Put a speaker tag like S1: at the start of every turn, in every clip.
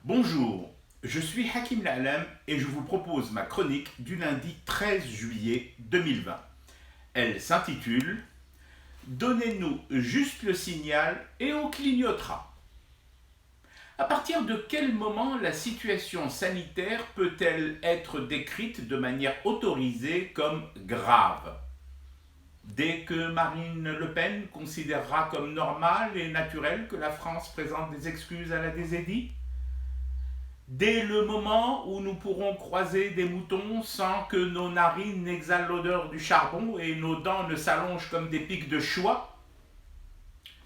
S1: Bonjour, je suis Hakim La'alam et je vous propose ma chronique du lundi 13 juillet 2020. Elle s'intitule Donnez-nous juste le signal et on clignotera. À partir de quel moment la situation sanitaire peut-elle être décrite de manière autorisée comme grave? Dès que Marine Le Pen considérera comme normal et naturel que la France présente des excuses à la désédie? Dès le moment où nous pourrons croiser des moutons sans que nos narines n'exhalent l'odeur du charbon et nos dents ne s'allongent comme des pics de choix?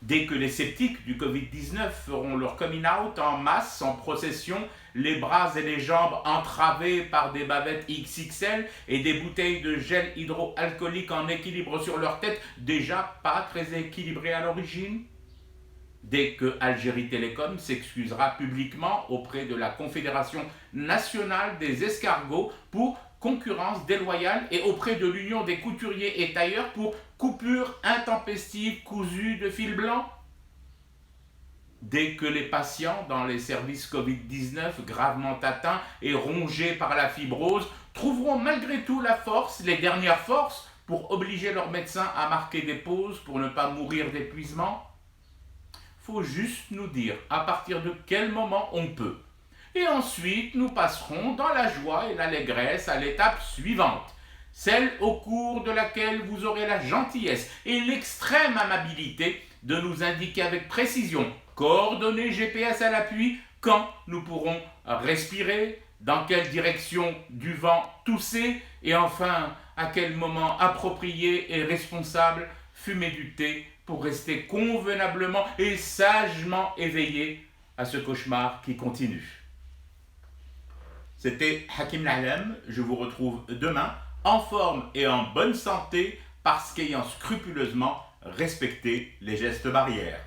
S1: Dès que les sceptiques du Covid-19 feront leur coming out en masse, en procession, les bras et les jambes entravés par des bavettes XXL et des bouteilles de gel hydroalcoolique en équilibre sur leur tête, déjà pas très équilibrées à l'origine? Dès que Algérie Télécom s'excusera publiquement auprès de la Confédération nationale des escargots pour concurrence déloyale et auprès de l'Union des couturiers et tailleurs pour coupure intempestive cousue de fil blanc? Dès que les patients dans les services Covid-19 gravement atteints et rongés par la fibrose trouveront malgré tout la force, les dernières forces, pour obliger leurs médecins à marquer des pauses pour ne pas mourir d'épuisement? Faut juste nous dire à partir de quel moment on peut. Et ensuite, nous passerons dans la joie et l'allégresse à l'étape suivante, celle au cours de laquelle vous aurez la gentillesse et l'extrême amabilité de nous indiquer avec précision, coordonnées GPS à l'appui, quand nous pourrons respirer, dans quelle direction du vent tousser, et enfin, à quel moment approprié et responsable fumer du thé pour rester convenablement et sagement éveillé à ce cauchemar qui continue. C'était Hakim La'alam, je vous retrouve demain en forme et en bonne santé parce qu'ayant scrupuleusement respecté les gestes barrières.